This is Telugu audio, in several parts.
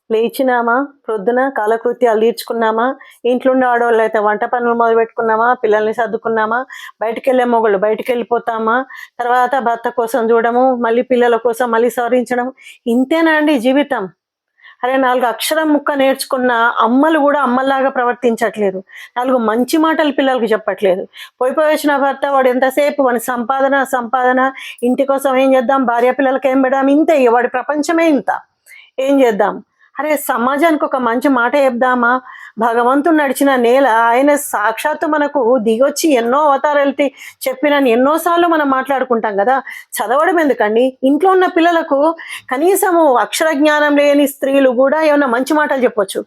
లేచినామా, ప్రొద్దున కాలకృత్యాలు తీర్చుకున్నామా, ఇంట్లో ఉండే ఆడవాళ్ళైతే వంట పనులు మొదలుపెట్టుకున్నామా, పిల్లల్ని సర్దుకున్నామా, బయటికెళ్ళే మొగుళ్ళు బయటికెళ్ళిపోతామా, తర్వాత భర్త కోసం చూడము, మళ్ళీ పిల్లల కోసం మళ్ళీ సవరించడం. ఇంతేనా అండి జీవితం? అరే 4 అక్షరం ముక్క నేర్చుకున్న అమ్మలు గూడా అమ్మల్లాగా ప్రవర్తించట్లేదు. 4 మంచి మాటలు పిల్లలకి చెప్పట్లేదు. పోయి వచ్చిన భర్త వాడు ఎంతసేపు వాని సంపాదన, సంపాదన, ఇంటి కోసం ఏం చేద్దాం, భార్య పిల్లలకి ఏం పెడదాం, ఇంతే ఇగ వాడి ప్రపంచమే ఇంత. ఏం చేద్దాం? అరే సమాజానికి ఒక మంచి మాట చెప్దామా? భగవంతుడు నడిచిన నేల ఆయన సాక్షాత్తు మనకు దిగొచ్చి ఎన్నో అవతారాలు చెప్పినని ఎన్నోసార్లు మనం మాట్లాడుకుంటాం కదా. చదవడం ఎందుకండి? ఇంట్లో ఉన్న పిల్లలకు కనీసము అక్షర జ్ఞానం లేని స్త్రీలు కూడా ఏమన్నా మంచి మాటలు చెప్పొచ్చు.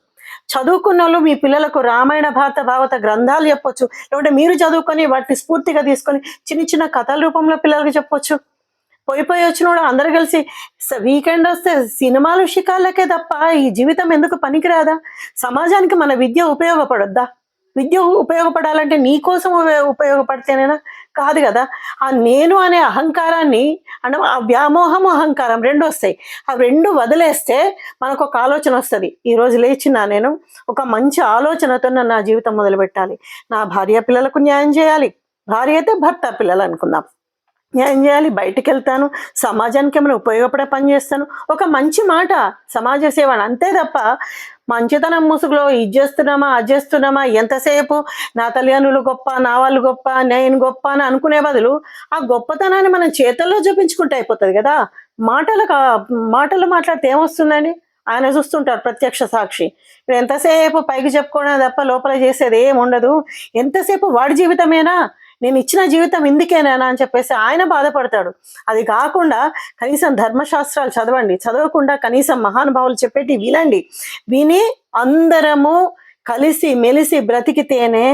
చదువుకున్న వాళ్ళు మీ పిల్లలకు రామాయణ భారత భాగవత గ్రంథాలు చెప్పొచ్చు. లేకుంటే మీరు చదువుకొని వాటిని స్ఫూర్తిగా తీసుకొని చిన్న చిన్న కథల రూపంలో పిల్లలకి చెప్పొచ్చు. పోయి వచ్చినోడు అందరూ కలిసి వీకెండ్ వస్తే సినిమాలు షికార్లకే తప్ప ఈ జీవితం ఎందుకు పనికిరాదా? సమాజానికి మన విద్య ఉపయోగపడొద్దా? విద్య ఉపయోగపడాలంటే నీ కోసం ఉపయోగపడితేనేనా? కాదు కదా. ఆ నేను అనే అహంకారాన్ని అంటే ఆ వ్యామోహము అహంకారం 2 వస్తాయి. ఆ 2 వదిలేస్తే మనకు ఒక ఆలోచన వస్తుంది. ఈరోజు లేచినా నేను ఒక మంచి ఆలోచనతో నా జీవితం మొదలుపెట్టాలి. నా భార్య పిల్లలకు న్యాయం చేయాలి. భార్య అయితే భర్త పిల్లలు అనుకుందాం. న్యాయం చేయాలి, బయటికెళ్తాను, సమాజానికి ఏమైనా ఉపయోగపడే పని చేస్తాను. ఒక మంచి మాట సమాజ సేవ అంతే తప్ప మంచితనం ముసుగులో ఇది చేస్తున్నామా, అది చేస్తున్నామా, ఎంతసేపు నా తల్లిదండ్రులు గొప్ప, నా వాళ్ళు గొప్ప, నేను గొప్ప అని అనుకునే బదులు ఆ గొప్పతనాన్ని మనం చేతల్లో చూపించుకుంటే అయిపోతుంది కదా. మాటలు మాట్లాడితే ఏమొస్తుందండి? ఆయన చూస్తుంటారు ప్రత్యక్ష సాక్షి. ఇప్పుడు ఎంతసేపు పైకి చెప్పుకోవడం తప్ప లోపల చేసేది ఏమి ఉండదు. ఎంతసేపు వాడి జీవితమేనా, నేను ఇచ్చిన జీవితం ఇందుకేనా అని చెప్పేసి ఆయన బాధపడతాడు. అది కాకుండా కనీసం ధర్మశాస్త్రాలు చదవండి, చదవకుండా కనీసం మహానుభావులు చెప్పేటి వినండి. విని అందరము కలిసి మెలిసి బ్రతికితేనే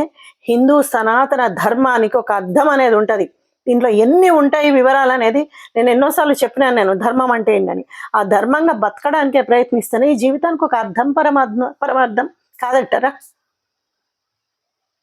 హిందూ సనాతన ధర్మానికి ఒక అర్థం అనేది ఉంటుంది. దీంట్లో ఎన్ని ఉంటాయి వివరాలు అనేది నేను ఎన్నోసార్లు చెప్పినాను. నేను ధర్మం అంటే ఏంటని ఆ ధర్మంగా బతకడానికే ప్రయత్నిస్తాను. ఈ జీవితానికి ఒక అర్థం పరమార్థం కాదంటారా?